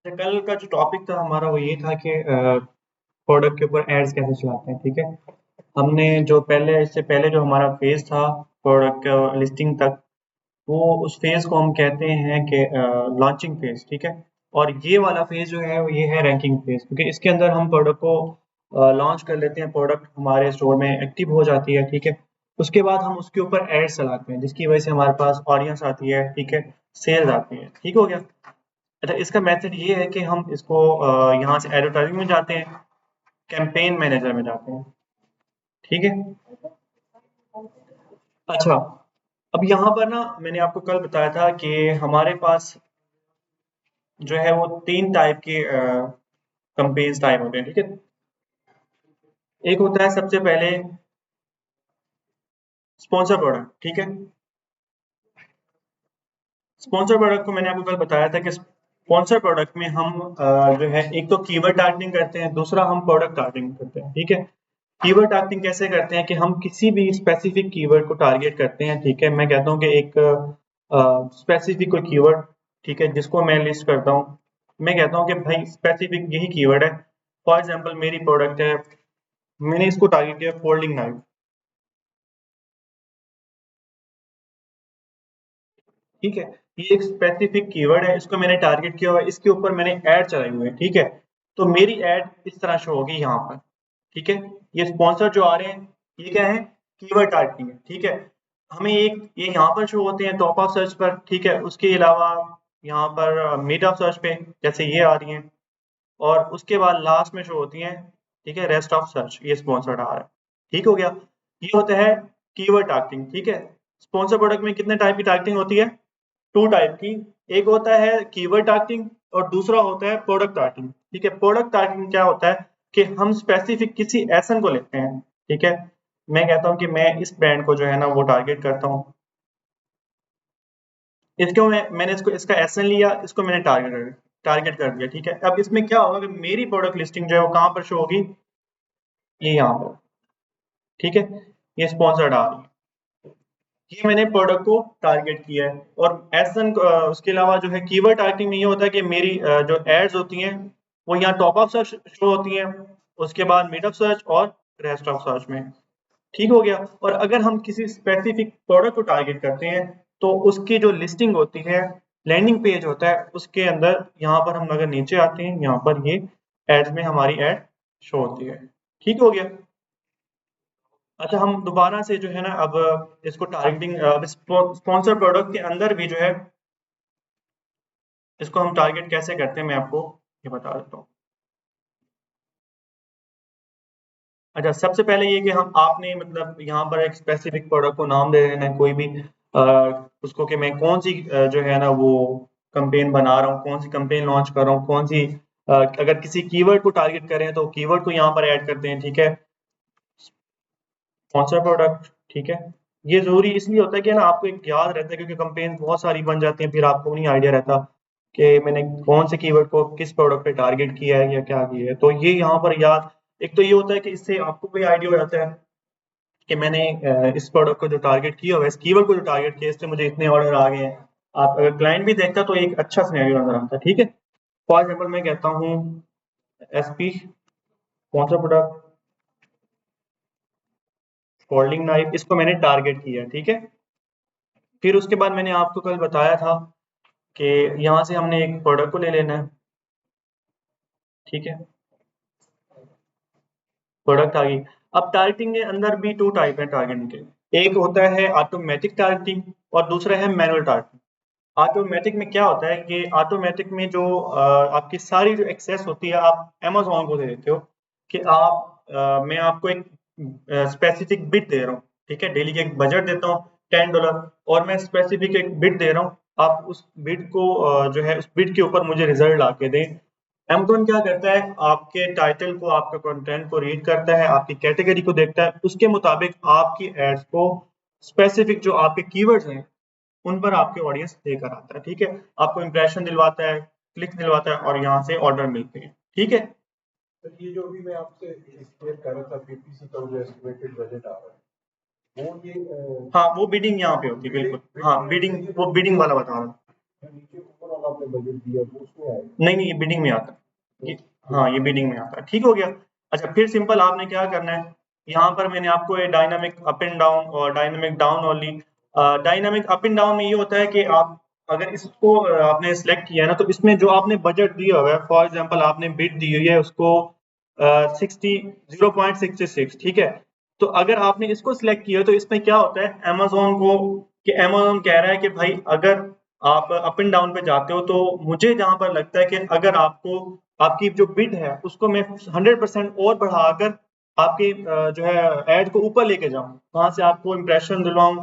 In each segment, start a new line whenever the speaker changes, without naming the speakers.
तो कल का जो टॉपिक था हमारा वो ये था कि प्रोडक्ट के ऊपर एड्स कैसे चलाते हैं, ठीक है। हमने जो पहले इससे पहले जो हमारा फेज था प्रोडक्ट लिस्टिंग तक, वो उस फेज को हम कहते हैं कि लॉन्चिंग फेज, ठीक है। और ये वाला फेज जो है वो ये है रैंकिंग फेज, क्योंकि इसके अंदर हम प्रोडक्ट को लॉन्च कर लेते हैं, प्रोडक्ट हमारे स्टोर में एक्टिव हो जाती है, ठीक है। उसके बाद हम उसके ऊपर एड्स चलाते हैं जिसकी वजह से हमारे पास ऑडियंस आती है, ठीक है, सेल्स आती है, ठीक हो गया। अच्छा, इसका मेथड ये है कि हम इसको यहाँ से एडवर्टाइजिंग में जाते हैं, कैंपेन मैनेजर में जाते हैं, ठीक है। अच्छा, अब यहाँ पर ना मैंने आपको कल बताया था कि हमारे पास जो है वो 3 टाइप के कैंपेन्स टाइप होते हैं, ठीक है। एक होता है सबसे पहले स्पॉन्सर प्रोडक्ट, ठीक है। स्पॉन्सर प्रोडक्ट को मैंने आपको कल बताया था कि स्पॉन्सर प्रोडक्ट में हम जो है एक तो कीवर्ड टारगेटिंग करते हैं, दूसरा हम प्रोडक्ट टारगेटिंग करते हैं, ठीक है। कीवर्ड टारगेटिंग कैसे करते हैं कि हम किसी भी स्पेसिफिक कीवर्ड को टारगेट करते हैं, ठीक है। मैं कहता हूँ कि एक स्पेसिफिक कोई कीवर्ड, ठीक है, जिसको मैं लिस्ट करता हूँ। मैं कहता हूँ कि भाई स्पेसिफिक यही कीवर्ड है। फॉर एग्जांपल मेरी प्रोडक्ट है, मैंने इसको टारगेट किया फोल्डिंग नाइफ, ठीक है। ये एक स्पेसिफिक कीवर्ड है, इसको मैंने टारगेट किया हुआ है, इसके ऊपर मैंने ऐड चलाई हुई है, ठीक है। तो मेरी ऐड इस तरह शो होगी यहाँ पर, ठीक है। ये स्पॉन्सर जो आ रहे हैं ये क्या है, कीवर्ड टारगेटिंग है, ठीक है। हमें एक ये यहाँ पर शो होते हैं टॉप ऑफ सर्च पर, ठीक है। उसके अलावा यहाँ पर मिड ऑफ सर्च पे जैसे ये आ रही हैं, और उसके बाद लास्ट में शो होती हैं, ठीक है, रेस्ट ऑफ सर्च, ये स्पॉन्सर्ड आ रहा है, ठीक हो गया। ये होता है कीवर्ड टारगेटिंग, ठीक है। स्पॉन्सर प्रोडक्ट में कितने टाइप की टारगेटिंग होती है, 2 टाइप की। एक होता है कीवर्ड टारगेटिंग और दूसरा होता है प्रोडक्ट टारगेटिंग, ठीक है। प्रोडक्ट टारगेटिंग क्या होता है कि हम स्पेसिफिक किसी एसन को लेते हैं, ठीक है। मैं कहता हूँ कि मैं इस ब्रांड को जो है ना वो टारगेट करता हूँ, इसको मैंने इसको इसका एसन लिया, इसको मैंने टारगेट टारगेट कर दिया, ठीक है। अब इसमें क्या होगा कि मेरी प्रोडक्ट लिस्टिंग जो है वो कहाँ पर शो होगी, ये यहाँ पर, ठीक है। ये स्पॉन्सर्ड आ रही है, ये मैंने प्रोडक्ट को टारगेट किया है। और एसन उसके अलावा जो है कीवर्ड टारगेटिंग में ये होता है कि मेरी जो एड्स होती हैं वो यहाँ टॉप ऑफ सर्च शो होती हैं, उसके बाद मिड ऑफ सर्च और रेस्ट ऑफ सर्च में, ठीक हो गया। और अगर हम किसी स्पेसिफिक प्रोडक्ट को टारगेट करते हैं तो उसकी जो लिस्टिंग होती है, लैंडिंग पेज होता है, उसके अंदर यहाँ पर हम अगर नीचे आते हैं, यहाँ पर ये एड्स में हमारी एड शो होती है, ठीक हो गया। अच्छा, हम दोबारा से जो है ना अब इसको टारगेटिंग, अब स्पॉन्सर प्रोडक्ट के अंदर भी जो है इसको हम टारगेट कैसे करते हैं मैं आपको ये बता देता हूँ। अच्छा, सबसे पहले ये कि हम आपने मतलब यहाँ पर एक स्पेसिफिक प्रोडक्ट को नाम दे देना है, कोई भी उसको कि मैं कौन सी जो है ना वो कैंपेन बना रहा हूँ, कौन सी कैंपेन लॉन्च कर रहा हूँ, कौन सी अगर किसी कीवर्ड को टारगेट करें तो कीवर्ड को यहाँ पर ऐड करते हैं, ठीक है। स्पॉन्सर प्रोडक्ट, ठीक है। ये जरूरी इसलिए होता है कि ना आपको एक याद रहता है, क्योंकि कैंपेन बहुत सारी बन जाती हैं, फिर आपको नहीं आइडिया रहता कि मैंने कौन से कीवर्ड को किस प्रोडक्ट पे टारगेट किया है या क्या किया है। तो ये यहाँ पर याद, एक तो ये होता है कि इससे आपको भी आइडिया हो जाता है कि मैंने इस प्रोडक्ट को जो टारगेट किया हुआ है, इस कीवर्ड को जो टारगेट किया, इससे मुझे इतने ऑर्डर आ गए हैं। आप अगर क्लाइंट भी देखता तो एक अच्छा सिनेरियो नजर आता है, ठीक है। फॉर एग्जाम्पल मैं कहता हूँ SP sponsor product folding knife, इसको मैंने टारगेट किया, ठीक है। फिर उसके बाद मैंने आपको कल बताया था कि यहाँ से हमने एक प्रोडक्ट को ले लेना है, ठीक है। प्रोडक्ट आ गई। अब टारगेटिंग के अंदर भी 2 टाइप है टारगेटिंग के, एक होता है ऑटोमेटिक टारगेटिंग और दूसरा है मैनुअल टारगेटिंग। ऑटोमेटिक में क्या होता है कि ऑटोमेटिक में जो आपकी सारी जो एक्सेस होती है आप अमेज़न को दे देते हो कि मैं आपको एक स्पेसिफिक बिट दे रहा हूँ, ठीक है। डेली का एक बजट देता हूँ $10, और मैं स्पेसिफिक एक बिट दे रहा हूँ, आप उस बिट को जो है उस बिट के ऊपर मुझे रिजल्ट ला के दें। अमेज़न क्या करता है, आपके टाइटल को, आपके कंटेंट को रीड करता है, आपकी कैटेगरी को देखता है, उसके मुताबिक आपकी एड्स को स्पेसिफिक जो आपके कीवर्ड्स हैं उन पर आपके ऑडियंस लेकर आता है, ठीक है। आपको इंप्रेशन दिलवाता है, क्लिक दिलवाता है, और यहाँ से ऑर्डर मिलते हैं, ठीक है।
तो ये जो भी मैं आपसे एक्सप्लेन कर रहा था पीपीसी का जो एस्टिमेटेड बजट आ रहा है वो ये
हाँ, वो बिडिंग यहाँ पे होती है, बिल्कुल। हाँ, बिडिंग, वो बिडिंग वाला बता रहा हूँ।
नीचे ओवरऑल आपने बजट दिया वो उसमें आएगा?
नहीं, ये बिडिंग में आता है। ये हाँ, ये बिडिंग में आता है। ठीक हो गया। अच्छा, फिर सिंपल आपने क्या करना है, यहाँ पर मैंने आपको ये डायनामिक अप एंड डाउन और dynamic down only, dynamic up and down में ये होता है कि आप अगर इसको आपने सिलेक्ट किया है ना, तो इसमें जो आपने बजट दिया हुआ है, फॉर एग्जांपल आपने बिड दी हुई है उसको 0.66, ठीक है। तो अगर आपने इसको सिलेक्ट किया तो इसमें क्या होता है, अमेज़न को, कि अमेज़न कह रहा है कि भाई अगर आप अप एंड डाउन पे जाते हो तो मुझे जहाँ पर लगता है कि अगर आपको आपकी जो बिड है उसको मैं 100% और बढ़ाकर आपके जो है ऐड को ऊपर लेके जाऊँ, वहां से आपको इंप्रेशन दिलवाऊं,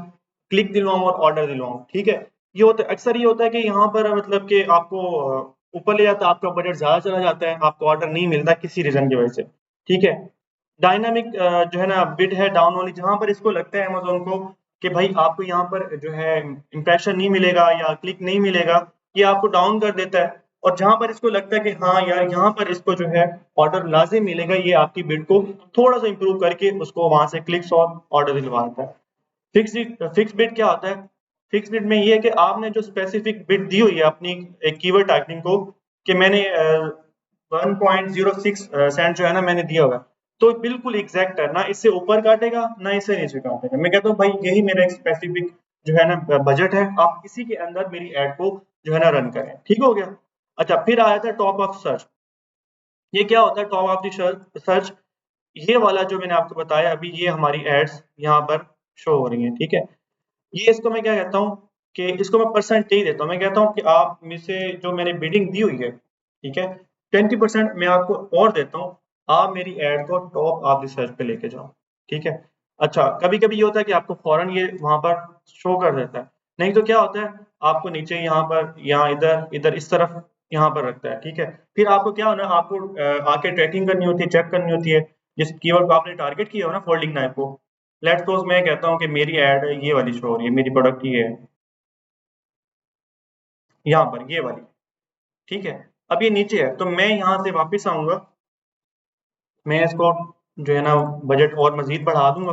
क्लिक दिलवाऊं और ऑर्डर दिलवाऊं, ठीक है। ये होता है, अक्सर ये होता है कि यहाँ पर मतलब कि आपको ऊपर ले जाता है, आपका बजट ज्यादा चला जाता है, आपको ऑर्डर नहीं मिलता किसी रीजन की वजह से, ठीक है। डायनामिक जो है ना बिड है डाउन वाली, जहां पर इसको लगता है अमेज़न को कि भाई आपको यहाँ पर जो है इंप्रेशन नहीं मिलेगा या क्लिक नहीं मिलेगा, ये आपको डाउन कर देता है। और जहां पर इसको लगता है कि हाँ यार यहाँ पर इसको जो है ऑर्डर लाजिम मिलेगा, ये आपकी बिड को थोड़ा सा इंप्रूव करके उसको वहां से क्लिक्स और ऑर्डर दिलवा देता है। फिक्स बिड क्या होता है? फिक्स बिड में ये है कि आपने जो स्पेसिफिक बिड दी हुई है अपनी एक कीवर्ड टाइपिंग को, कि मैंने 1.06 सेंट जो है ना मैंने दिया हुआ है, तो बिल्कुल एग्जैक्ट है ना, इससे ऊपर काटेगा ना इससे नीचे काटेगा। मैं कहता हूँ भाई यही मेरा एक स्पेसिफिक जो है ना बजट है, आप इसी के अंदर मेरी एड को जो है ना रन करें। ठीक हो गया। अच्छा, फिर आया था टॉप ऑफ सर्च। ये क्या होता है टॉप ऑफ द सर्च? ये वाला जो मैंने आपको बताया अभी, ये हमारी एड्स यहाँ पर शो हो रही हैं, ठीक है। ये इसको मैं क्या कहता हूँ कि इसको मैं परसेंटेज देता हूँ। मैं कहता हूँ कि आप में से जो मैंने बिडिंग दी हुई है, ठीक है, 20% मैं आपको और देता हूँ, आप मेरी एड को टॉप ऑफ द सर्च पे लेके जाओ, ठीक है। अच्छा, कभी कभी ये होता है कि आपको फौरन ये वहां पर शो कर देता है, नहीं तो क्या होता है आपको नीचे यहाँ पर, यहाँ इधर इधर इस तरफ यहाँ पर रखता है, ठीक है। फिर आपको क्या होना, आपको आके ट्रैकिंग करनी होती है, चेक करनी होती है जिस कीवर्ड को आपने टारगेट किया हो ना, फोल्डिंग नाइफ को। लेट्स सपोज मैं कहता हूँ कि मेरी एड ये वाली शो हो रही है, मेरी प्रोडक्ट ये है यहाँ पर, ये वाली, ठीक है। अब ये नीचे है तो मैं यहाँ से वापस आऊंगा, मैं इसको जो है ना बजट और मजीद बढ़ा दूंगा,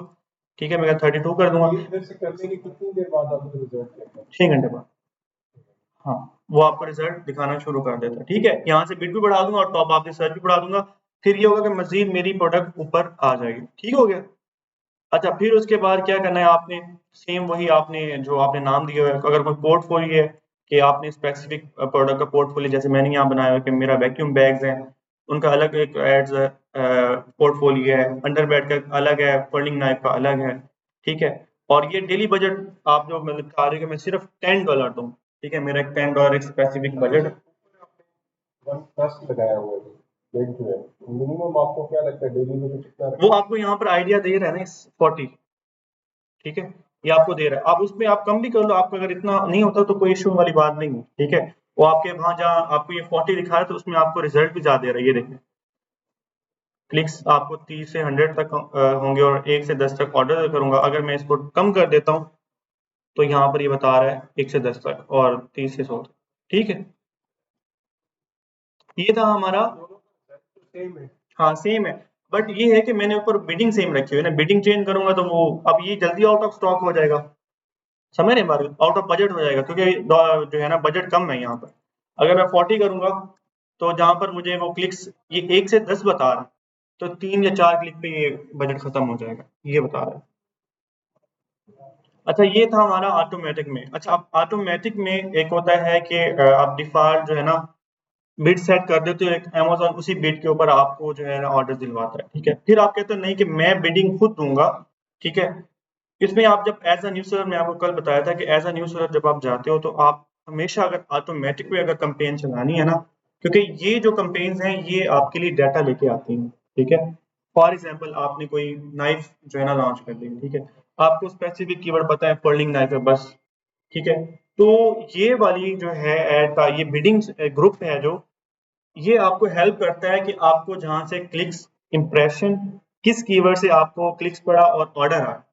ठीक है, मैं 32 कर दूंगा।
ये इधर से करने की कितनी देर बाद आपको रिजल्ट देगा?
6 घंटे बाद, हाँ, वो आपको रिजल्ट दिखाना शुरू कर देता है, ठीक है। यहाँ से बिड भी बढ़ा दूंगा और टॉप ऑफ द सर्च भी बढ़ा दूंगा, फिर ये होगा कि मजीद मेरी प्रोडक्ट ऊपर आ जाएगी। ठीक हो गया। अच्छा, फिर उसके बाद क्या करना है आपने, सेम वही आपने जो आपने नाम दिया है, अगर कोई पोर्टफोलियो है कि आपने स्पेसिफिक प्रोडक्ट का पोर्टफोलियो, जैसे मैंने यहाँ बनाया है कि मेरा वैक्यूम बैग्स हैं, उनका अलग एक एड्स पोर्टफोलियो है, अंडरबेड का अलग है, फोल्डिंग नाइफ का अलग है, ठीक है। और ये डेली बजट आप जो मतलब चाह रहे हो कि मैं सिर्फ $10 दूँ, ठीक है, मेरा एक $10 एक स्पेसिफिक बजट।
वन प्लस लगाया हुआ है बेड जो है, मिनिमम आपको क्या लगता है डेली में कितना
वो
रखें?
आपको यहाँ पर आइडिया दे रहा है ना, 40, ठीक है, ये आपको दे रहा है। आप उसमें आप कम भी कर लो, आपका अगर इतना नहीं होता तो कोई इश्यू वाली बात नहीं है, ठीक है। वो आपके वहां जहाँ आपको ये 40 दिखा रहा है तो उसमें आपको रिजल्ट भी ज्यादा दे रहा है, ये देखिए, क्लिक्स आपको 30 से 100 तक होंगे और 1 से 10 तक ऑर्डर करूंगा। अगर मैं इसको कम कर देता हूँ तो यहाँ पर ये बता रहा है 1 से 10 तक और 30 से 100 तक, ठीक है। ये था हमारा।
दोनों का रिजल्ट तो सेम है।
हाँ सेम है, बट ये है कि मैंने ऊपर बिडिंग सेम रखी हुई है ना, बिडिंग चेंज करूंगा तो वो अब ये जल्दी आउट ऑफ स्टॉक हो जाएगा, समझ रहे हैं, आउट ऑफ बजट हो जाएगा, क्योंकि जो है ना बजट कम है यहाँ पर। अगर मैं 40 करूंगा तो जहां पर मुझे वो क्लिक्स ये 1 से 10 बता रहा है, तो 3 या 4 क्लिक पे ये बजट खत्म हो जाएगा, ये बता रहा है। अच्छा, ये था हमारा ऑटोमेटिक में। अच्छा, अब ऑटोमेटिक में एक होता है कि आप डिफॉल्ट जो है ना बिड सेट कर देते हो, एक अमेज़न उसी बिड के ऊपर आपको जो है ना ऑर्डर दिलवाता है, ठीक है। फिर आप कहते हो नहीं कि मैं बिडिंग खुद दूंगा, ठीक है। इसमें आप जब एज अ न्यू सेलर, मैं आपको कल बताया था कि एज अ न्यू सेलर जब आप जाते हो तो आप हमेशा अगर ऑटोमेटिक में अगर कंपेन चलानी है ना, क्योंकि ये जो कंपेन्स हैं ये आपके लिए डाटा लेके आती हैं, ठीक है। फॉर एग्जांपल आपने कोई नाइफ जो है ना लॉन्च कर दी, ठीक है, आपको स्पेसिफिक कीवर्ड पता है फोल्डिंग नाइफ है बस, ठीक है। तो ये वाली जो है एड का ये बिडिंग ग्रुप है जो, ये आपको हेल्प करता है कि आपको जहां से क्लिक्स, इंप्रेशन, किस कीवर्ड से आपको क्लिक्स पड़ा और ऑर्डर आया,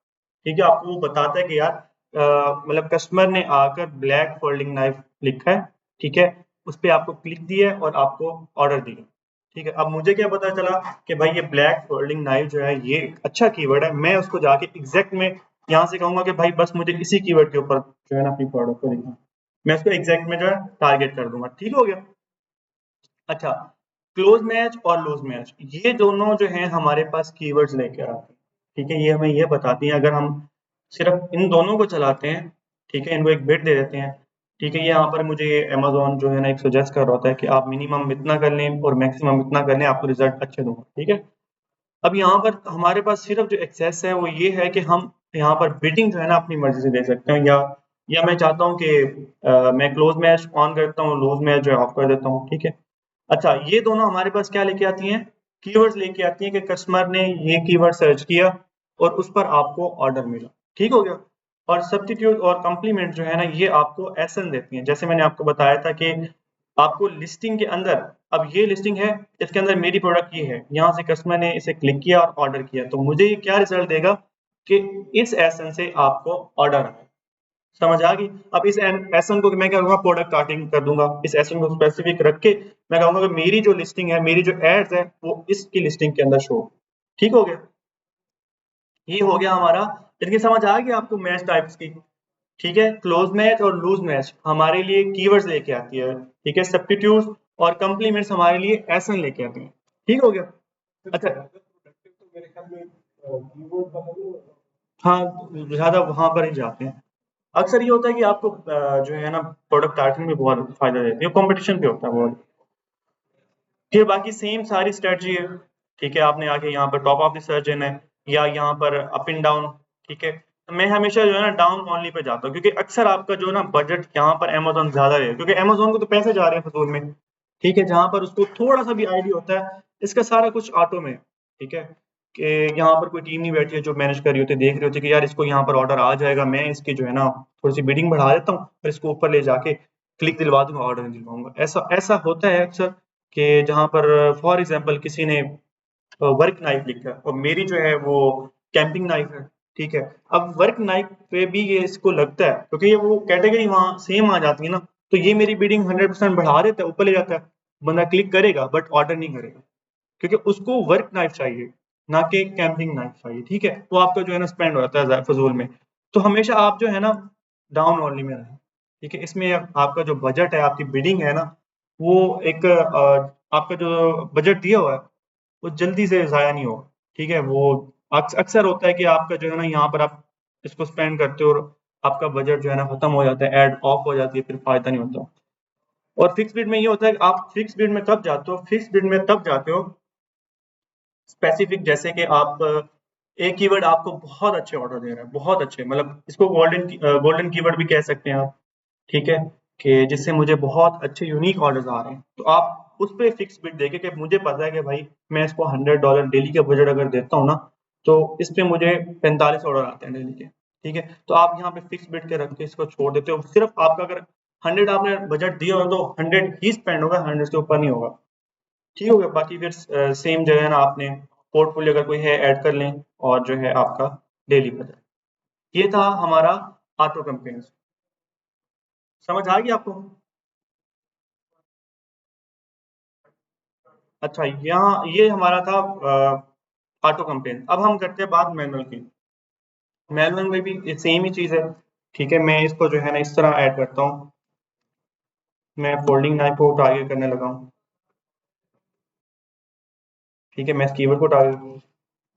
ठीक है, आपको वो बताता है कि यार मतलब कस्टमर ने आकर ब्लैक फोल्डिंग नाइफ लिखा है, ठीक है, उस पर आपको क्लिक दिया है और आपको ऑर्डर दिया, ठीक है। अब मुझे क्या पता चला कि भाई ये ब्लैक फोल्डिंग नाइफ जो है ये अच्छा कीवर्ड है, मैं उसको जाके एग्जैक्ट में यहाँ से कहूंगा कि भाई बस मुझे इसी कीवर्ड के ऊपर जो है ना अपनी प्रोडक्ट को दिखा, मैं इसको एग्जैक्ट में जो है टारगेट कर दूंगा। ठीक हो गया। अच्छा, क्लोज मैच और लूज मैच, ये दोनों जो हैं हमारे पास कीवर्ड्स लेके आते हैं। ठीक है, ये हमें ये बताती हैं, अगर हम सिर्फ इन दोनों को चलाते हैं, ठीक है, इनको एक बिट दे देते हैं, ठीक है, ये यहाँ पर मुझे अमेजोन जो है ना एक सजेस्ट कर रहा होता है कि आप मिनिमम इतना कर लें और मैक्सिमम इतना कर लें, आपको रिजल्ट अच्छे दूंगा। ठीक है, अब यहाँ पर हमारे पास सिर्फ जो एक्सेस है वो ये है कि हम यहाँ पर बिडिंग जो है ना अपनी मर्जी से दे सकते हैं, या मैं चाहता हूँ कि मैं क्लोज मैच ऑन करता हूँ, लूज मैच जो है ऑफ कर देता हूँ। ठीक है, अच्छा, ये दोनों हमारे पास क्या लेके आती हैं, कीवर्ड्स लेके आती हैं कि कस्टमर ने ये कीवर्ड सर्च किया और उस पर आपको ऑर्डर मिला। ठीक हो गया। और सब्स्टिट्यूट और कॉम्प्लीमेंट जो है ना ये आपको एसएन देती हैं। जैसे मैंने आपको बताया था कि आपको लिस्टिंग के अंदर, अब ये लिस्टिंग है, इसके अंदर मेरी प्रोडक्ट ये है, यहाँ से कस्टमर ने इसे क्लिक किया और ऑर्डर किया, तो मुझे ये क्या रिजल्ट देगा कि इस एसएन से आपको ऑर्डर आया। समझ आ गई। अब इस एसएन को मैं क्या करूंगा, प्रोडक्ट कार्टिंग कर दूंगा, इस एसएन को स्पेसिफिक रख के मैं कहूंगा कि मेरी जो लिस्टिंग है, मेरी जो एड्स है वो इसकी लिस्टिंग के अंदर शो। ठीक हो गया। ये हो गया हमारा। इसकी समझ आ गई आपको मैच टाइप्स की। ठीक है, क्लोज मैच और लूज मैच हमारे लिए कीवर्ड्स लेके आती है। ठीक है, सब्स्टिट्यूट्स और कॉम्प्लीमेंट्स हमारे लिए एसएन लेके आते हैं। ठीक हो गया। अच्छा,
प्रोडक्टिव तो मेरे ख्याल में कीवर्ड वाला नहीं होगा।
हाँ, ज्यादा वहां पर ही जाते हैं। अक्सर ये होता है कि आपको जो है ना प्रोडक्ट टारगेटिंग में बहुत फायदा देती है, कंपटीशन पे होता है बहुत। फिर बाकी सेम सारी स्ट्रेटजी है। ठीक है, आपने आके यहाँ पर टॉप ऑफ द सर्च है या यहाँ पर अप एंड डाउन। ठीक है, तो मैं हमेशा जो है ना डाउन ओनली पे जाता हूँ, क्योंकि अक्सर आपका जो ना बजट यहाँ पर अमेजोन ज्यादा है, क्योंकि अमेजोन को तो पैसे जा रहे हैं फजूल में। ठीक है, जहाँ पर उसको थोड़ा सा भी आइडिया होता है, इसका सारा कुछ ऑटो में। ठीक है, कि यहाँ पर कोई टीम नहीं बैठी है जो मैनेज कर रही होती है, देख रही होती है कि यार इसको यहाँ पर ऑर्डर आ जाएगा, मैं इसकी जो है ना थोड़ी सी बिडिंग बढ़ा देता हूँ और इसको ऊपर ले जाके क्लिक दिलवा दूंगा, ऑर्डर दिलवाऊंगा। ऐसा ऐसा होता है अक्सर कि जहाँ पर फॉर एग्जांपल किसी ने वर्क नाइफ लिखा है और मेरी जो है वो कैंपिंग नाइफ है। ठीक है, अब वर्क नाइफ पे भी ये इसको लगता है, क्योंकि ये वो कैटेगरी वहाँ सेम आ जाती है ना, तो ये मेरी बिडिंग 100% बढ़ा देता है, ऊपर ले जाता है। बंदा क्लिक करेगा बट ऑर्डर नहीं करेगा, क्योंकि उसको वर्क नाइफ चाहिए, ना कि कैंपिंग नाइफ चाहिए। ठीक है, तो आपका जो है ना स्पेंड हो जाता है फजूल में। तो हमेशा आप जो है ना डाउन ओनली में रहें। ठीक है, इसमें आपका जो बजट है, आपकी बिडिंग है ना, वो एक आपका जो बजट दिया हुआ है वो जल्दी से ज़ाया नहीं होगा। ठीक है, वो अक्सर होता है कि आपका जो है ना यहाँ पर आप इसको स्पेंड करते हो और आपका बजट जो है ना खत्म हो जाता है, एड ऑफ हो जाती है, फिर फायदा नहीं होता। और फिक्स बिड में ये होता है कि आप फिक्स बिड में कब जाते हो, फिक्स बिड में तब जाते हो स्पेसिफिक, जैसे कि आप एक कीवर्ड आपको बहुत अच्छे ऑर्डर दे रहा है, बहुत अच्छे, मतलब इसको गोल्डन गोल्डन कीवर्ड भी कह सकते हैं आप। ठीक है, कि जिससे मुझे बहुत अच्छे यूनिक ऑर्डर्स आ रहे हैं, तो आप उस पे फिक्स बिड देके कि मुझे पता है कि भाई मैं इसको $100 डेली का बजट अगर देता हूँ ना, तो इस पे मुझे 45 ऑर्डर आते हैं डेली के। ठीक है, तो आप यहाँ पे फिक्स बिड के रख के इसको छोड़ देते हो, सिर्फ आपका अगर 100 आपने बजट दिया हो तो 100 ही स्पेंड होगा, 100 से ऊपर नहीं होगा। ठीक हो गया। बाकी फिर सेम जो है ना आपने पोर्टफोलियो अगर कोई है ऐड कर लें, और जो है आपका डेली बजट। ये था हमारा ऑटो कैंपेन्स। समझ आ गई आपको। अच्छा, यहाँ ये हमारा था ऑटो कैंपेन। अब हम करते हैं बात मैनुअल की। मैनुअल में भी सेम ही चीज़ है। ठीक है, मैं इसको जो है ना इस तरह ऐड करता हूँ, मैं फोल्डिंग नाइफ को टारगेट करने लगा हूँ। ठीक है, मैं इस कीवर्ड को टारगेट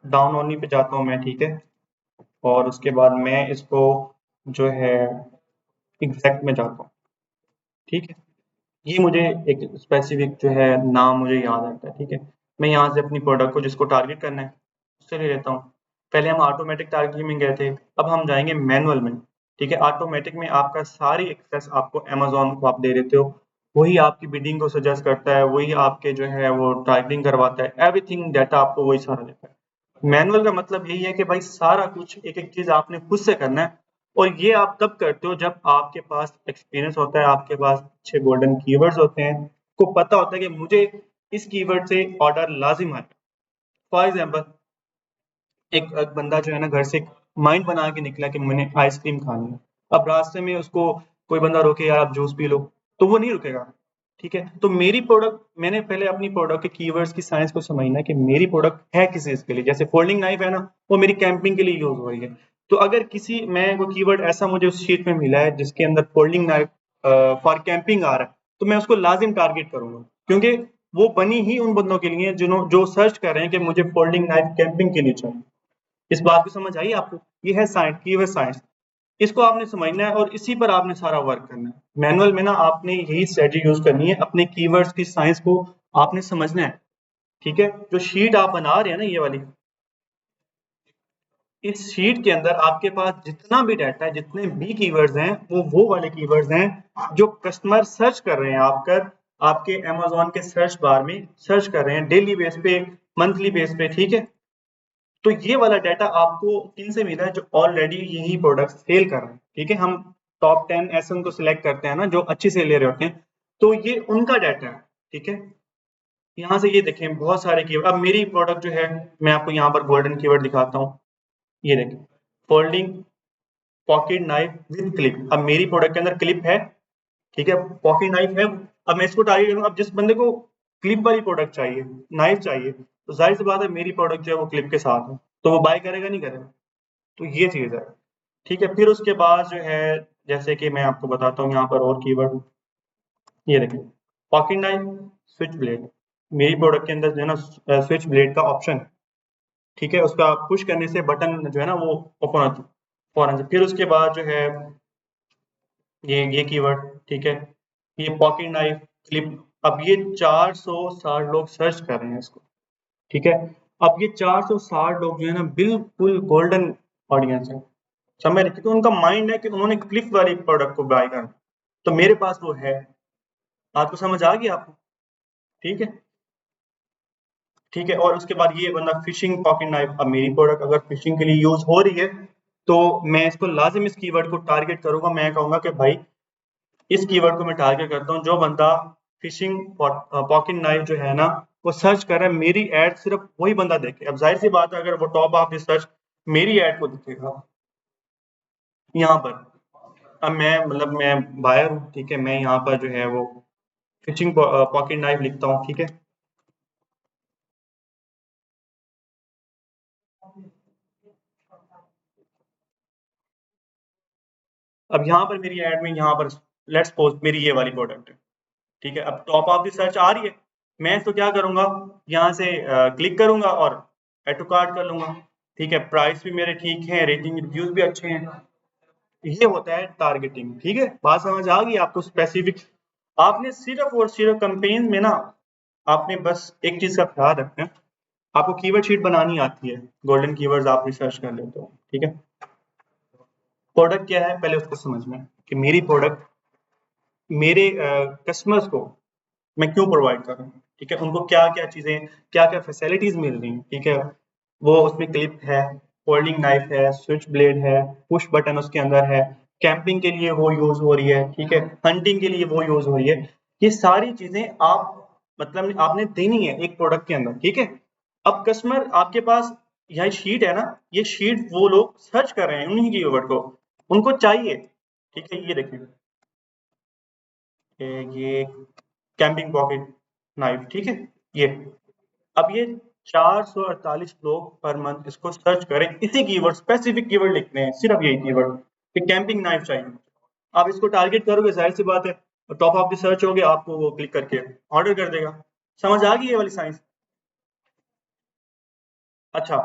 डाउन ओनली पे जाता हूँ मैं। ठीक है, और उसके बाद मैं इसको जो है एग्जैक्ट में जाता हूँ। ठीक है, ये मुझे एक स्पेसिफिक जो है नाम मुझे याद आता है। ठीक है, मैं यहाँ से अपनी प्रोडक्ट को जिसको टारगेट करना है उससे ले लेता हूँ। पहले हम ऑटोमेटिक टारगेटिंग में गए थे, अब हम जाएंगे मैनुअल में। ठीक है, ऑटोमेटिक में आपका सारी एक्सेस आपको अमेजोन को आप दे देते हो, वही आपकी बिडिंग को सजेस्ट करता है, वही आपके जो है वो टारगेटिंग करवाता है, एवरीथिंग डाटा आपको वही सारा देता है। मैनुअल का मतलब यही है कि भाई सारा कुछ एक एक चीज आपने खुद से करना है, और ये आप तब करते हो जब आपके पास एक्सपीरियंस होता है, आपके पास अच्छे गोल्डन कीवर्ड्स होते हैं, को पता होता है कि मुझे इस कीवर्ड से ऑर्डर लाजिम है। फॉर एग्जाम्पल, एक बंदा जो है ना घर से माइंड बना के निकला कि मैंने आइसक्रीम खानी है, अब रास्ते में उसको कोई बंदा रोके, यार आप जूस पी लो, तो वो नहीं रुकेगा। ठीक है, तो मेरी प्रोडक्ट, मैंने पहले अपनी प्रोडक्ट के कीवर्ड्स की साइंस को समझना है कि मेरी प्रोडक्ट है किस चीज के लिए। जैसे फोल्डिंग नाइफ है ना, वो मेरी कैंपिंग के लिए यूज हो रही है, तो अगर किसी मैं कोई कीवर्ड ऐसा मुझे उस शीट में मिला है जिसके अंदर फोल्डिंग नाइफ फॉर कैंपिंग आ रहा है, तो मैं उसको लाजिम टारगेट करूंगा, क्योंकि वो बनी ही उन बंदों के लिए जो सर्च कर रहे हैं कि मुझे फोल्डिंग नाइफ कैंपिंग के लिए चाहिए। इस बात की समझ आई आपको? ये है साइंस, कीवर्ड साइंस। इसको आपने समझना है और इसी पर आपने सारा वर्क करना है। मैनुअल में ना आपने यही स्ट्रेटजी यूज करनी है, अपने कीवर्ड्स की साइंस को आपने समझना है, ठीक है? जो शीट आप बना रहे हैं ना, ये वाली, इस शीट के अंदर आपके पास जितना भी डाटा है, जितने भी कीवर्ड्स हैं, वो वाले कीवर्ड्स हैं जो कस्टमर सर्च कर रहे हैं, आपके अमेज़न के सर्च बार में सर्च कर रहे हैं डेली बेस पे, मंथली बेस पे, ठीक है? तो ये वाला डाटा आपको किन से मिला है? जो ऑलरेडी यही प्रोडक्ट सेल कर रहे हैं, ठीक है? हम टॉप 10 ऐसे उनको सिलेक्ट करते हैं ना जो अच्छी सेल ले रहे होते हैं, तो ये उनका डाटा है, ठीक है? यहाँ से ये देखें बहुत सारे कीवर्ड। अब मेरी प्रोडक्ट जो है, मैं आपको यहाँ पर गोल्डन कीवर्ड दिखाता हूँ, ये देखें, folding pocket knife with clip. अब मेरी प्रोडक्ट के अंदर क्लिप है, ठीक है, पॉकेट नाइफ है। अब मैं इसको टारगेट करूंगा। अब जिस बंदे को क्लिप वाली प्रोडक्ट चाहिए, नाइफ चाहिए, तो जाहिर सी बात है मेरी प्रोडक्ट जो है वो क्लिप के साथ है, तो वो बाय करेगा नहीं करेगा? तो ये चीज है, ठीक है? फिर उसके बाद जो है, जैसे कि मैं आपको बताता हूँ यहाँ पर और कीवर्ड, ये देखिए, पॉकेट नाइफ, स्विच ब्लेड। मेरी प्रोडक्ट के अंदर जो है ना स्विच ब्लेड का ऑप्शन, ठीक है, उसका पुश करने से बटन जो है ना वो ओपन होता है फौरन से। फिर उसके बाद जो है ये कीवर्ड, ठीक है, ये पॉकेट नाइफ क्लिप। अब ये 460 लोग सर्च कर रहे हैं इसको, ठीक है? अब ये 460 लोग जो है ना बिल्कुल गोल्डन ऑडियंस है, समझ रहे? क्योंकि उनका माइंड है कि उन्होंने क्लिप वाली प्रोडक्ट को बाय करना, तो मेरे पास वो है। आपको समझ आ गई आपको? ठीक है, ठीक है। और उसके बाद ये बंदा फिशिंग पॉकेट नाइफ। अब मेरी प्रोडक्ट अगर फिशिंग के लिए यूज हो रही है, तो मैं इसको लाजिम इस कीवर्ड को टारगेट करूंगा। मैं कहूंगा कि भाई इस कीवर्ड को मैं टारगेट करता हूँ, जो बंदा फिशिंग पॉकेट नाइफ जो है ना वो सर्च कर रहा है, मेरी एड सिर्फ वही बंदा देखे। अब जाहिर सी बात है अगर वो टॉप ऑफ द सर्च मेरी एड को दिखेगा यहाँ पर। अब मैं बायर हूँ, ठीक है, मैं यहाँ पर जो है वो फिशिंग पॉकेट नाइफ लिखता हूँ, ठीक है। अब यहाँ पर मेरी एड में यहाँ पर लेट्स सपोज मेरी ये वाली प्रोडक्ट है, ठीक है। अब टॉप ऑफ द सर्च आ रही है, मैं तो क्या करूंगा, यहाँ से क्लिक करूंगा और एड टू कार्ट कर लूंगा, ठीक है। प्राइस भी मेरे ठीक है, रेटिंग रिव्यूज भी अच्छे हैं। ये होता है टारगेटिंग, ठीक है। बात समझ आ गई आपको? स्पेसिफिक आपने सिर्फ और सिर्फ कंपेन में ना आपने बस एक चीज का ख्याल रखना है, आपको कीवर्ड शीट बनानी आती है, गोल्डन कीवर्ड्स आप रिसर्च कर लेते हो, ठीक है। प्रोडक्ट क्या है पहले उसको समझना है कि मेरी प्रोडक्ट मेरे कस्टमर्स को मैं क्यों प्रोवाइड कर रहा हूँ, ठीक है। उनको क्या क्या चीजें, क्या क्या फैसिलिटीज मिल रही हैं, ठीक है। वो उसमें क्लिप है, फोल्डिंग नाइफ है, स्विच ब्लेड है, पुश बटन उसके अंदर है, कैंपिंग के लिए वो यूज हो रही है, ठीक है, हंटिंग के लिए वो यूज हो रही है। ये सारी चीजें आप मतलब आपने देनी है एक प्रोडक्ट के अंदर, ठीक है। अब कस्टमर आपके पास यह शीट है ना, ये शीट वो लोग सर्च कर रहे हैं उन्हीं कीवर्ड को, उनको चाहिए, ठीक है। ये देखिए ये कैंपिंग पॉकेट नाइफ, ठीक है, ये। अब ये 448 लोग पर मंथ इसको सर्च करें, इसी कीवर्ड, स्पेसिफिक कीवर्ड लिखते हैं, सिर्फ यही कीवर्ड कि कैंपिंग नाइफ चाहिए। आप इसको टारगेट करोगे, जाहिर सी बात है टॉप ऑफ द सर्च हो गया, आपको वो क्लिक करके ऑर्डर कर देगा। समझ आ गई ये वाली साइंस? अच्छा,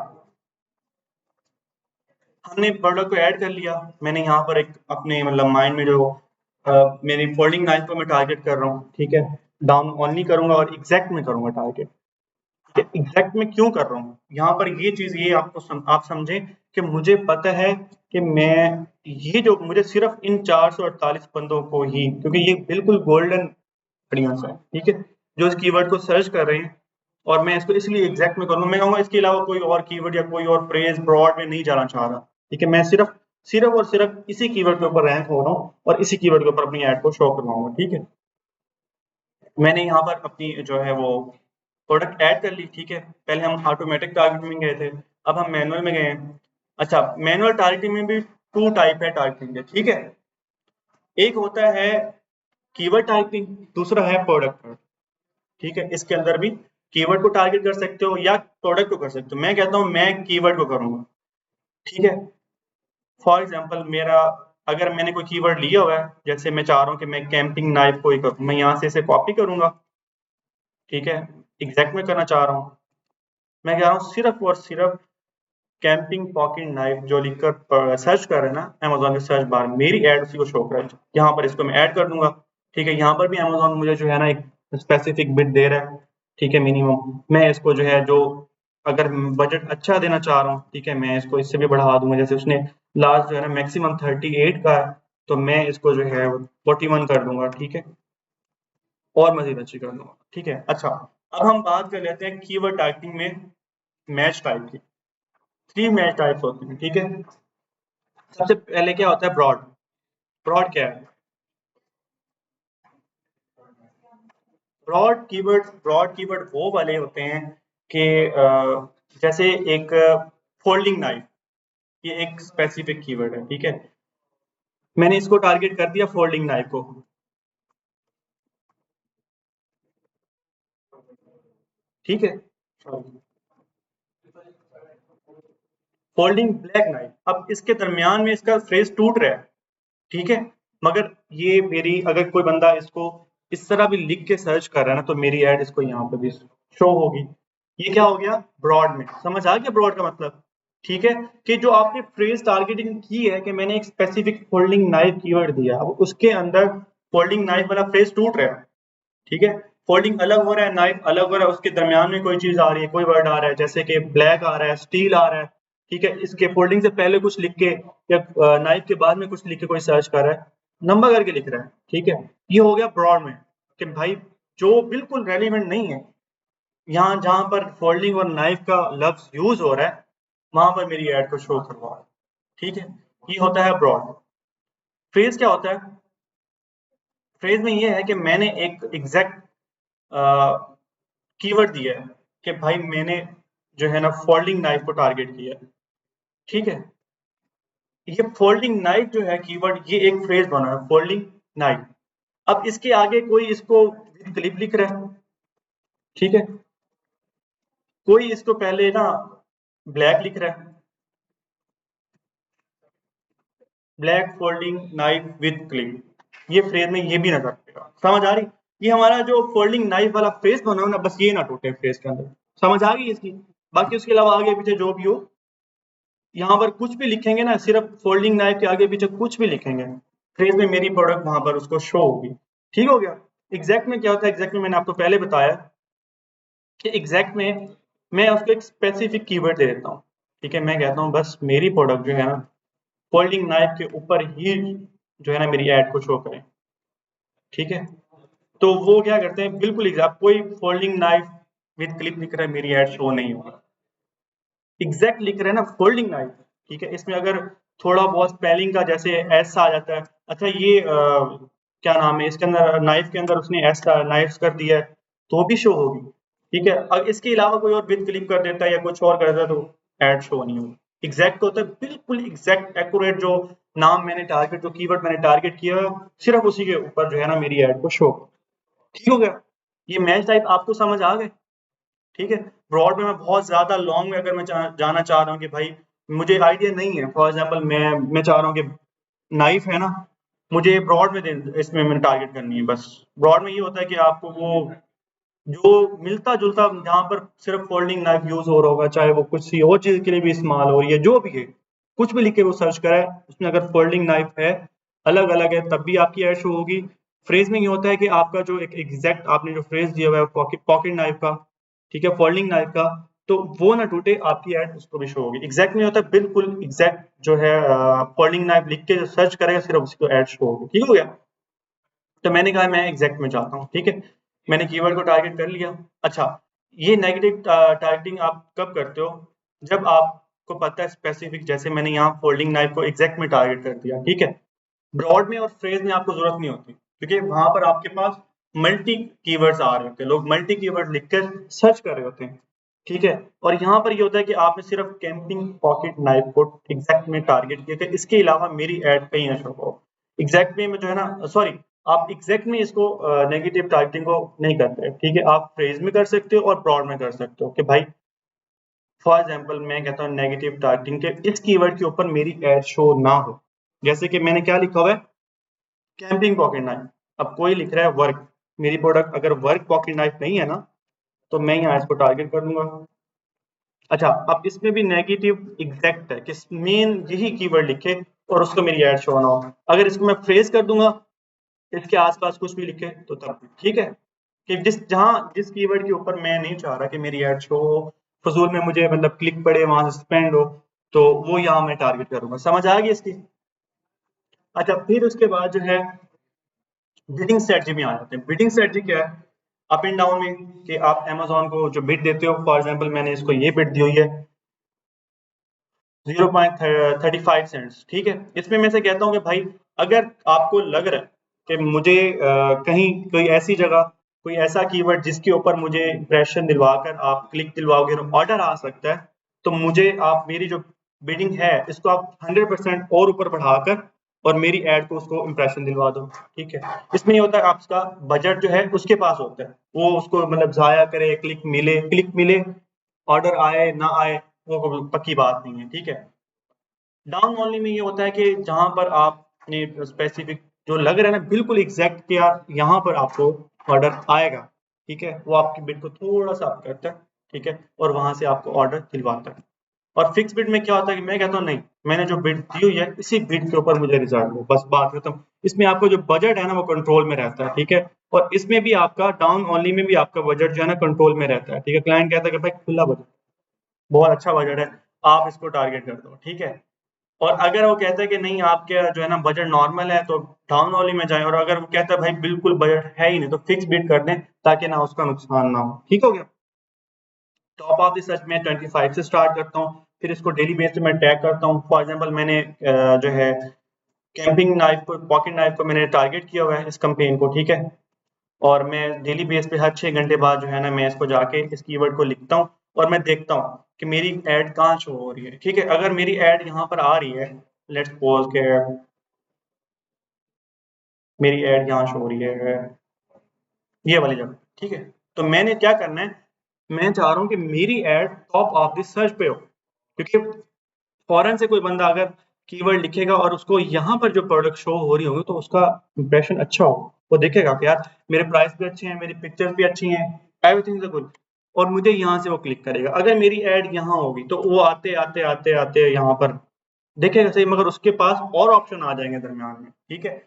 हमने प्रोडक्ट को ऐड कर लिया। मैंने यहाँ पर एक अपने मतलब माइंड में जो मेरी फोल्डिंग नाइफ को मैं टारगेट कर रहा हूँ, ठीक है, डाउन ओनली करूंगा और एग्जैक्ट में करूंगा टारगेट। एग्जैक्ट में क्यों कर रहा हूँ यहाँ पर, ये चीज ये आप समझें कि मुझे पता है कि मैं ये जो मुझे सिर्फ इन 448 बंदों को ही, क्योंकि ये बिल्कुल गोल्डन ऑडियंस है, ठीक है, जो इस कीवर्ड को सर्च कर रहे हैं, और मैं इसको इसलिए एग्जैक्ट में करूंगा। मैं कहूंगा इसके अलावा कोई और कीवर्ड या कोई और फ्रेज ब्रॉड में नहीं जाना चाह रहा, ठीक है। मैं सिर्फ सिर्फ और सिर्फ इसी कीवर्ड के ऊपर रैंक हो रहा हूँ और इसी कीवर्ड के ऊपर अपनी एड को शो करवाऊंगा, ठीक है। मैंने यहाँ पर अपनी जो है वो प्रोडक्ट ऐड कर ली, ठीक है। पहले हम ऑटोमेटिक टारगेटिंग में गए थे, अब हम मैनुअल में गए हैं। अच्छा, मैनुअल टारगेटिंग में भी टू टाइप है टारगेटिंग के, ठीक है। एक होता है कीवर्ड टारगेटिंग, दूसरा है प्रोडक्ट टारगेटिंग, ठीक है। इसके अंदर भी कीवर्ड को टारगेट कर सकते हो या प्रोडक्ट को कर सकते हो। मैं कहता हूँ मैं कीवर्ड को करूंगा, ठीक है। फॉर एग्जाम्पल मेरा अगर मैंने कोई कीवर्ड लिया हुआ है, जैसे मैं चाह रहा हूँ कि मैं कैंपिंग नाइफ को ही करूँ, मैं यहाँ से इसे कॉपी करूंगा, ठीक है, एग्जैक्ट में करना चाह रहा हूँ, मैं कह रहा हूँ सिर्फ और सिर्फ कैंपिंग पॉकेट नाइफ जो लिखकर सर्च कर रहे हैं ना अमेजोन के सर्च बार में, मेरी एड उसी को शो कर रहा है, यहाँ पर इसको मैं ऐड कर दूंगा, ठीक है। यहाँ पर भी अमेजोन मुझे जो है ना एक स्पेसिफिक बिट दे रहा है, ठीक है, मिनिमम। मैं इसको जो है, जो अगर बजट अच्छा देना चाह रहा हूँ, ठीक है, मैं इसको इससे भी बढ़ा दूंगा, जैसे उसने लास्ट जो है ना मैक्सिमम 38 का है, तो मैं इसको जो है 41 कर दूंगा, ठीक है, और मजीद अच्छी कर दूंगा, ठीक है। अच्छा, अब हम बात कर लेते हैं कीवर्ड टाइपिंग में मैच टाइप की। 3 मैच टाइप्स होती हैं, ठीक है। सबसे पहले क्या होता है, ब्रॉड। ब्रॉड क्या है? ब्रॉड कीवर्ड वो वाले होते हैं कि जैसे एक फोल्डिंग नाइफ, ये एक स्पेसिफिक कीवर्ड है, ठीक है। मैंने इसको टारगेट कर दिया, फोल्डिंग नाइफ को, ठीक है। फोल्डिंग ब्लैक नाइफ, अब इसके दरमियान में इसका फ्रेज टूट रहा है, ठीक है, मगर ये मेरी, अगर कोई बंदा इसको इस तरह भी लिख के सर्च कर रहा है ना, तो मेरी एड इसको यहाँ पे भी शो होगी। ये क्या हो गया, ब्रॉड में। समझ आ गया ब्रॉड का मतलब, ठीक है। कि जो आपने फ्रेज टारगेटिंग की है, कि मैंने एक स्पेसिफिक फोल्डिंग नाइफ कीवर्ड दिया, अब उसके अंदर फोल्डिंग नाइफ वाला फ्रेज टूट रहा है, ठीक है। फोल्डिंग अलग हो रहा है, नाइफ अलग हो रहा है, उसके दरमियान में कोई चीज आ रही है, कोई वर्ड आ रहा है, जैसे कि ब्लैक आ रहा है, स्टील आ रहा है, ठीक है। इसके फोल्डिंग से पहले कुछ लिख के या नाइफ के बाद में कुछ लिख के कोई सर्च कर रहा है, नंबर करके लिख रहा है, ठीक है। ये हो गया ब्रॉड में, कि भाई जो बिल्कुल रेलिवेंट नहीं है, यहाँ जहां पर फोल्डिंग और नाइफ का लफ्ज यूज हो रहा है, वहां पर मेरी एड को शो करवा रहा है, ठीक है। ये होता है ब्रॉड। फ्रेज क्या होता है? फ्रेज में ये है कि मैंने एक एग्जैक्ट कीवर्ड दिया है, कि भाई मैंने जो है ना फोल्डिंग नाइफ को टारगेट किया है, ठीक है। ये फोल्डिंग नाइफ जो है कीवर्ड, ये एक फ्रेज बना है, फोल्डिंग नाइफ। अब इसके आगे कोई इसको विद क्लिप लिख रहा है, ठीक है, कोई इसको पहले ना ब्लैक लिख रहा है, black folding knife with clip, ये फ्रेज में ये भी नजर आएगा। समझ आ रही? ये हमारा जो फोल्डिंग नाइफ वाला फ्रेज बना हो ना, बस ये ना टूटे फ्रेज के अंदर। समझ आ गई इसकी? बाकी उसके अलावा आगे पीछे जो भी हो, यहाँ पर कुछ भी लिखेंगे ना, सिर्फ फोल्डिंग नाइफ के आगे पीछे कुछ भी लिखेंगे, फ्रेज में मेरी प्रोडक्ट वहां पर उसको शो होगी, ठीक हो गया। एग्जैक्ट में क्या होता है? एग्जैक्ट में मैंने आपको पहले बताया कि एग्जैक्ट में मैं उसको एक स्पेसिफिक कीवर्ड दे देता हूँ, ठीक है। मैं कहता हूँ बस मेरी प्रोडक्ट जो है ना फोल्डिंग नाइफ के ऊपर ही जो है ना मेरी एड को शो करें, ठीक है। तो वो क्या करते हैं, बिल्कुल एग्जैक्ट, कोई फोल्डिंग नाइफ विद क्लिप लिख रहा है, मेरी एड शो नहीं होगी। एग्जैक्ट लिख रहे हैं ना फोल्डिंग नाइफ, ठीक है। इसमें अगर थोड़ा बहुत स्पेलिंग का जैसे एस आ जाता है, अच्छा ये क्या नाम है, इसके अंदर नाइफ के अंदर उसने एस नाइफ कर दिया है, तो भी शो होगी, ठीक है। अब इसके अलावा कोई और विद क्लिप कर देता है या कुछ और कर देता है, तो एड शो नहीं होगी। एग्जैक्ट होता है बिल्कुल एग्जैक्ट एक्यूरेट, जो नाम मैंने टारगेट, जो कीवर्ड मैंने टारगेट किया है, सिर्फ उसी के ऊपर जो है ना मेरी एड को शो, ठीक हो गया। ये मैच टाइप आपको समझ आ गए, ठीक है। ब्रॉड में मैं बहुत ज्यादा लॉन्ग में अगर मैं जाना चाह रहा हूँ कि भाई मुझे आइडिया नहीं है, फॉर एग्जांपल मैं चाह रहा हूँ कि नाइफ है ना, मुझे ब्रॉड में इसमें मैंने टारगेट करनी है, बस ब्रॉड में ये होता है कि आपको वो जो मिलता जुलता, जहां पर सिर्फ फोल्डिंग नाइफ यूज हो रहा होगा, चाहे वो कुछ और चीज के लिए भी इस्तेमाल हो रही है, जो भी है, कुछ भी लिख के वो सर्च करा है, उसमें अगर फोल्डिंग नाइफ है, अलग अलग है, तब भी आपकी एड शो होगी। फ्रेज में ये होता है कि आपका जो एक एग्जैक्ट आपने जो फ्रेज दिया हुआ है पॉकेट नाइफ का, ठीक है, फोल्डिंग नाइफ का, तो वो ना टूटे, आपकी एड उसको भी शो होगी। एग्जैक्ट में होता है बिल्कुल एग्जैक्ट जो है, फोल्डिंग नाइफ लिख के जो सर्च करेगा, सिर्फ उसको एड शो होगी, ठीक हो गया। तो मैंने कहा मैं एग्जैक्ट में चाहता हूँ, ठीक है, मैंने कीवर्ड को टारगेट कर लिया। अच्छा, ये नेगेटिव टारगेटिंग आप कब करते हो? जब आपको पता है स्पेसिफिक, जैसे मैंने यहाँ फोल्डिंग नाइफ को एग्जैक्ट में टारगेट कर दिया, ठीक है। ब्रॉड में और फ्रेज में आपको जरूरत नहीं होती, क्योंकि वहां पर आपके पास मल्टी कीवर्ड्स आ रहे होते हैं, लोग मल्टी कीवर्ड लिखकर सर्च कर रहे होते हैं, ठीक है। और यहाँ पर ये होता है कि आपने सिर्फ कैंपिंग पॉकेट नाइफ को एग्जैक्ट में टारगेट किया था, इसके अलावा मेरी एड कहीं ना शो हो। एग्जैक्ट में जो है ना, सॉरी, आप एग्जैक्ट में इसको नेगेटिव टारगेटिंग को नहीं करते, ठीक है। आप फ्रेज में कर सकते हो और ब्रॉड में कर सकते हो, कि भाई फॉर एग्जाम्पल मैं कहता हूँ नेगेटिव टारगेटिंग के इस कीवर्ड के ऊपर मेरी एड शो ना हो, जैसे कि मैंने क्या लिखा हुआ है, कैंपिंग पॉकेट नाइफ। अब कोई लिख रहा है वर्क, मेरी प्रोडक्ट अगर वर्क पॉकेट नाइफ नहीं है ना, तो मैं यहाँ इसको टारगेट कर दूंगा। अच्छा, अब इसमें भी नेगेटिव एग्जैक्ट है कि मेन यही कीवर्ड लिखे और उसको मेरी एड शो ना हो। अगर इसको मैं फ्रेज कर दूंगा, इसके आसपास कुछ भी लिखे तो तब भी ठीक है, कि जिस कीवर्ड के ऊपर मैं नहीं चाह रहा कि मेरी एड शो हो, फजूल में मुझे मतलब क्लिक पड़े, वहां से स्पेंड हो, तो वो यहाँ मैं टारगेट करूंगा। समझ आ गई इसकी? अच्छा, फिर उसके बाद जो है बिडिंग स्ट्रेटजी में आ जाते हैं। बिडिंग स्ट्रेटजी क्या है? अप एंड डाउन में, कि आप अमेजोन को जो बिड देते हो, फॉर एग्जांपल मैंने इसको ये बिड दी हुई है 0.35 सेंट्स, ठीक है। इसमें मैं से कहता हूँ कि भाई अगर आपको लग रहा है कि मुझे कहीं कोई ऐसी जगह, कोई ऐसा कीवर्ड जिसके ऊपर मुझे इंप्रेशन दिलवाकर आप क्लिक दिलवाओगे और ऑर्डर आ सकता है, तो मुझे आप मेरी जो बिडिंग है इसको आप 100% और ऊपर बढ़ाकर और मेरी ऐड को उसको इंप्रेशन दिलवा दो, ठीक है। इसमें ये होता है आपका बजट जो है उसके पास होता है, वो उसको मतलब जाया करे, क्लिक मिले, ऑर्डर आए ना आए, वो कोई पक्की बात नहीं है, ठीक है। डाउन ओनली में ये होता है कि जहां पर आपने स्पेसिफिक जो लग रहा है ना बिल्कुल एग्जैक्ट कि यार यहाँ पर आपको ऑर्डर आएगा, ठीक है, वो आपकी बिड को थोड़ा सा अप करता है, ठीक है, और वहां से आपको ऑर्डर दिलवाता है। और फिक्स बिड में क्या होता है कि मैं कहता हूँ नहीं, मैंने जो बिड दी हुई है इसी बिड के ऊपर मुझे रिजल्ट हो, बस बात खत्म। इसमें आपका जो बजट है ना वो कंट्रोल में रहता है, ठीक है। और इसमें भी आपका डाउन ओनली में भी आपका बजट जो है ना कंट्रोल में रहता है, ठीक है। क्लाइंट कहता है कि भाई खुला बजट, बहुत अच्छा बजट है, आप इसको टारगेट कर दो, ठीक है। और अगर वो कहता है कि नहीं आपके जो है ना बजट नॉर्मल है, तो डाउन वाली में जाएं। और अगर वो कहता है भाई बिल्कुल बजट है ही नहीं, तो फिक्स बिड कर दें ताकि ना उसका नुकसान ना हो, ठीक हो गया। टॉप ऑफ द सर्च में 25 से स्टार्ट करता हूँ, फिर इसको डेली बेस पे मैं टैग करता हूँ। फॉर एग्जांपल मैंने जो है कैंपिंग नाइफ को, पॉकेट नाइफ को मैंने टारगेट किया हुआ है इस कंपेन को, ठीक है। और मैं डेली बेस पे हर 6 घंटे बाद जो है ना मैं इसको जाके इस कीवर्ड को लिखता हूँ और मैं देखता हूँ कि मेरी एड कहाँ शो हो रही है, ठीक है। अगर मेरी एड यहाँ पर आ रही है, लेट्स सपोज के मेरी एड यहाँ शो हो रही है ये वाली जगह, ठीक है। तो मैंने क्या करना है, मैं चाह रहा हूँ कि मेरी ad top of the search पे हो, क्योंकि फॉरेन से कोई बंदा अगर कीवर्ड लिखेगा और उसको यहाँ पर जो प्रोडक्ट शो हो रही होगी तो उसका इंप्रेशन अच्छा हो, वो देखेगा कि यार मेरे प्राइस भी अच्छे हैं, मेरी पिक्चर्स भी अच्छी हैं, एवरीथिंग इज गुड, और मुझे यहाँ से वो क्लिक करेगा। अगर मेरी एड यहाँ होगी तो वो आते आते आते आते यहाँ पर देखेगा सही, मगर उसके पास और ऑप्शन आ जाएंगे दरमियान में, ठीक है।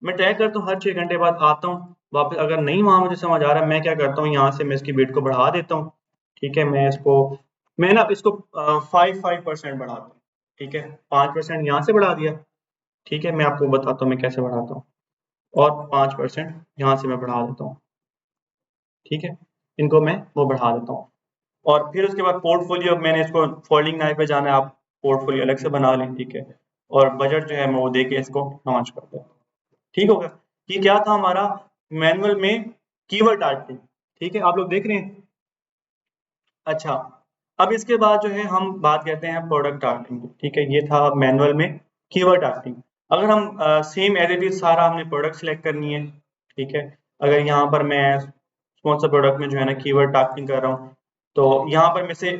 मैं ट्राई करता हूँ, हर 6 घंटे बाद आता हूँ वापस, अगर नहीं वहां मुझे समझ आ रहा है, मैं क्या करता हूँ यहाँ से मैं इसकी बिट को बढ़ा देता हूँ, ठीक है। मैं ना इसको 5% बढ़ाता हूँ, ठीक है। 5% यहाँ से बढ़ा दिया, ठीक है। मैं आपको बताता हूँ मैं कैसे बढ़ाता हूँ, और 5% यहाँ से मैं बढ़ा देता हूँ, ठीक है। इनको मैं वो बढ़ा देता हूँ। और फिर उसके बाद पोर्टफोलियो, मैंने इसको फोल्डिंग नाइफ पे जाना है, आप पोर्टफोलियो अलग से बना लें, ठीक है। और बजट जो है मैं वो दे के इसको लॉन्च कर देता हूँ, ठीक हो गया। ये क्या था हमारा मैनुअल में कीवर्ड टारगेटिंग, ठीक है, आप लोग देख रहे हैं। अच्छा, अब इसके बाद जो है हम बात करते हैं प्रोडक्ट टारगेटिंग की, ठीक है। ये था मैनुअल में कीवर्ड टारगेटिंग। अगर हम सेम एज इट इज सारा हमने प्रोडक्ट सेलेक्ट करनी है, ठीक है। अगर यहाँ पर मैं कौन सा प्रोडक्ट में जो है ना कीवर्ड टारगेटिंग कर रहा हूँ, तो यहाँ पर मैं से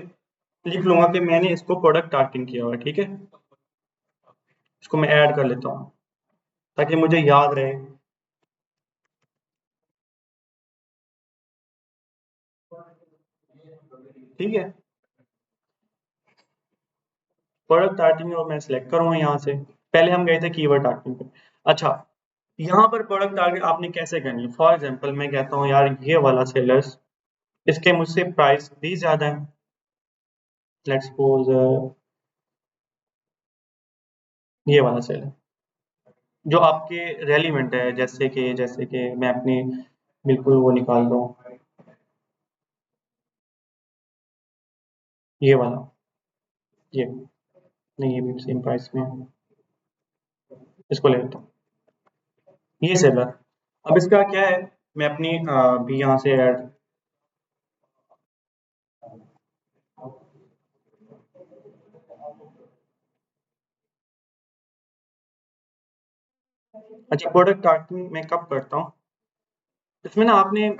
लिख लूंगा कि मैंने इसको प्रोडक्ट टारगेटिंग किया हुआ है, ठीक है। इसको मैं ऐड कर लेता हूँ ताकि मुझे याद रहे, ठीक है। प्रोडक्ट टारगेटिंग और मैं सिलेक्ट करूंगा यहाँ से। पहले हम गए थे कीवर्ड टारगेटिंग पे। अच्छा, यहाँ पर प्रोडक्ट टारगेट आपने कैसे करनी है? फॉर एग्जांपल मैं कहता हूँ यार ये वाला सेलर्स, इसके मुझसे प्राइस भी ज्यादा है, लेट्स सपोज ये वाला सेलर जो आपके रेलिवेंट है, जैसे कि मैं अपनी बिल्कुल वो निकाल दूँ, ये वाला, ये नहीं, ये भी सेम प्राइस में है, इसको ले लेता हूँ, ये सेलर। अब इसका क्या है, मैं अपनी भी यहाँ से ऐड, अच्छा प्रोडक्ट टारगेटिंग मैं कब करता हूँ, इसमें ना आपने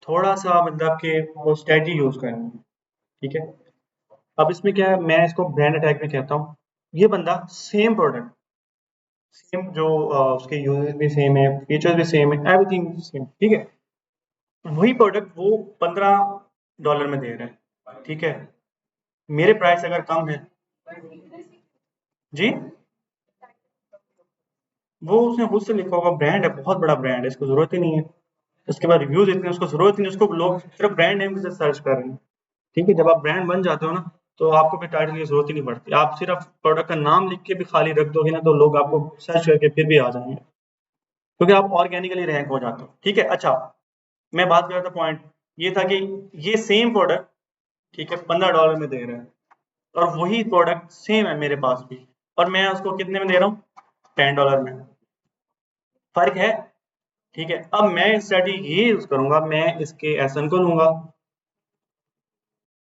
थोड़ा सा मतलब कि वो स्ट्रेटजी यूज करनी है, ठीक है। अब इसमें क्या है, मैं इसको ब्रांड अटैक में कहता हूँ, ये बंदा सेम प्रोडक्ट सेम जो उसके यूजेस भी सेम है, फीचर्स भी सेम है, एवरीथिंग सेम, ठीक है। वही प्रोडक्ट वो $15 में दे रहे हैं, ठीक है। मेरे प्राइस अगर कम है जी, वो उसने खुद से लिखा होगा, ब्रांड है, बहुत बड़ा ब्रांड है, इसको जरूरत ही नहीं है। उसके बाद रिव्यूज इतने, उसको जरूरत ही नहीं, उसको लोग सिर्फ ब्रांड नेम से सर्च कर रहे हैं, ठीक है। जब आप ब्रांड बन जाते हो ना, तो आपको फिर टाइटल की जरूरत ही नहीं पड़ती, आप सिर्फ प्रोडक्ट का नाम लिख के भी खाली रख दोगे ना, तो लोग आपको सर्च करके फिर भी आ जाएंगे, क्योंकि आप ऑर्गेनिकली रैंक हो जाते हो, ठीक है। अच्छा, मैं बात कर रहा था, पॉइंट ये था कि ये सेम प्रोडक्ट, ठीक है, $15 में दे रहे हैं, और वही प्रोडक्ट सेम है मेरे पास भी, और मैं उसको कितने में दे रहा हूँ, $10 में। फर्क है, ठीक है। अब मैं स्ट्रेटजी ये यूज करूंगा, मैं इसके एसन को लूंगा,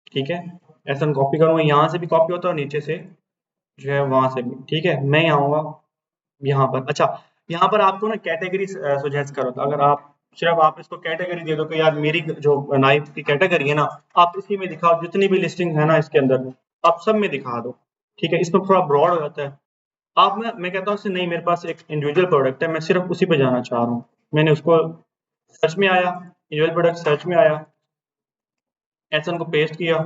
ठीक है। एसन कॉपी करूंगा, यहाँ से भी कॉपी होता है और नीचे से जो है वहां से भी, ठीक है। मैं यहाँ आऊंगा यहाँ पर। अच्छा, यहाँ पर आपको ना कैटेगरी सुजेस्ट करो, तो अगर आप सिर्फ आप इसको कैटेगरी दे दो कि यार मेरी जो नाइफ की कैटेगरी है ना, आप इसी में दिखाओ, जितनी भी लिस्टिंग है ना इसके अंदर आप सब में दिखा दो, ठीक है। इसमें थोड़ा ब्रॉड हो जाता है। आप मैं कहता हूँ नहीं, मेरे पास एक इंडिविजुअल प्रोडक्ट है, मैं सिर्फ उसी पे जाना चाह रहा हूँ। मैंने उसको सर्च में आया, इंडिविजुअल प्रोडक्ट सर्च में आया, एसन को पेस्ट किया,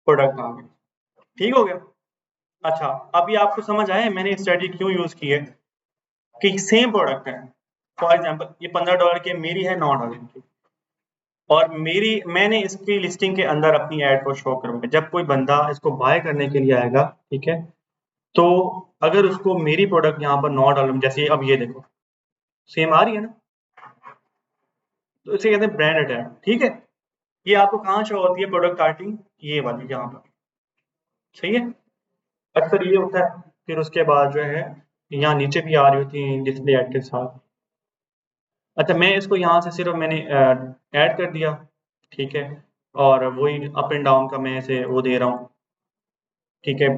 प्रोडक्ट आ गया, ठीक हो गया। अच्छा, अभी आपको समझ आया मैंने स्ट्रेटजी क्यों यूज की है, कि सेम प्रोडक्ट है, फॉर एग्जांपल ये $15 की मेरी है, $9 की, और मैंने इसकी लिस्टिंग के अंदर अपनी ऐड को शो करूंगा। जब कोई बंदा इसको बाय करने के लिए आएगा, ठीक है, तो अगर उसको मेरी प्रोडक्ट यहाँ पर $9 में, जैसे अब ये देखो सेम आ रही है ना, तो इसे कहते हैं ब्रांड टैग, ठीक है। ये आपको कहाँ शो होती है प्रोडक्ट टाइटिंग, ये वाली यहाँ पर, सही है। अक्सर ये होता है, फिर उसके बाद जो है यहाँ नीचे भी आ रही होती है डिस्प्ले ऐड के साथ। अच्छा, मैं इसको यहाँ से सिर्फ मैंने ऐड कर दिया, ठीक है, और वही अप एंड डाउन का मैं इसे वो दे रहा हूँ, ठीक है,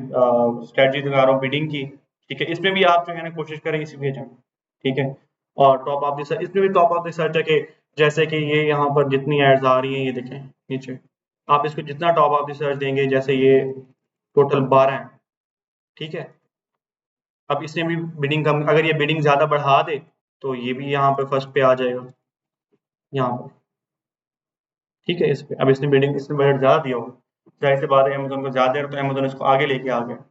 स्ट्रेटजी दिखा रहा हूँ बिडिंग की, ठीक है। इसमें भी आप जो है ना कोशिश करें इसी पे जाएं, ठीक है। और टॉप ऑफ द सर्च, इसमें भी टॉप ऑफ द सर्च है कि जैसे कि ये यहाँ पर जितनी एड्स आ रही हैं, ये देखें नीचे, आप इसको जितना टॉप ऑफ द सर्च देंगे, जैसे ये टोटल 12 है, ठीक है। अब इसने भी बिडिंग कम, अगर ये बिडिंग ज्यादा बढ़ा दे तो ये भी यहाँ पे फर्स्ट पे आ जाएगा, यहाँ पर, ठीक है। इस पे अब इसने बिडिंग, इसने बजट ज्यादा दिया होगा, जाहिर सी बात है अमेजोन को ज्यादा है, तो अमेजोन इसको आगे लेके आ गया।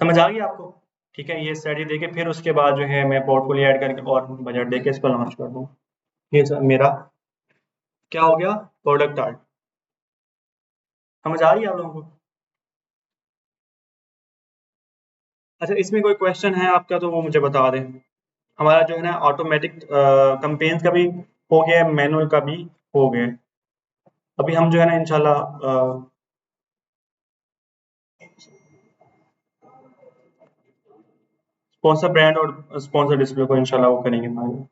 समझ आ गई आपको, ठीक है। ये स्टडी देके फिर उसके बाद जो है मैं पोर्टफोलियो ऐड करके और बजट देके इसको लॉन्च कर दूँ। ये सर मेरा क्या हो गया, प्रोडक्ट आर्ट। समझ आ रही है आप लोगों को? अच्छा, इसमें कोई क्वेश्चन है आपका तो वो मुझे बता दें। हमारा जो है ना ऑटोमेटिक कंपेन्स का भी हो गया है, मैनुअल का भी हो गया है। अभी हम जो है ना इंशाल्लाह स्पॉन्सर ब्रांड और स्पॉन्सर डिस्प्ले को इंशाल्लाह वो करेंगे फाइनल।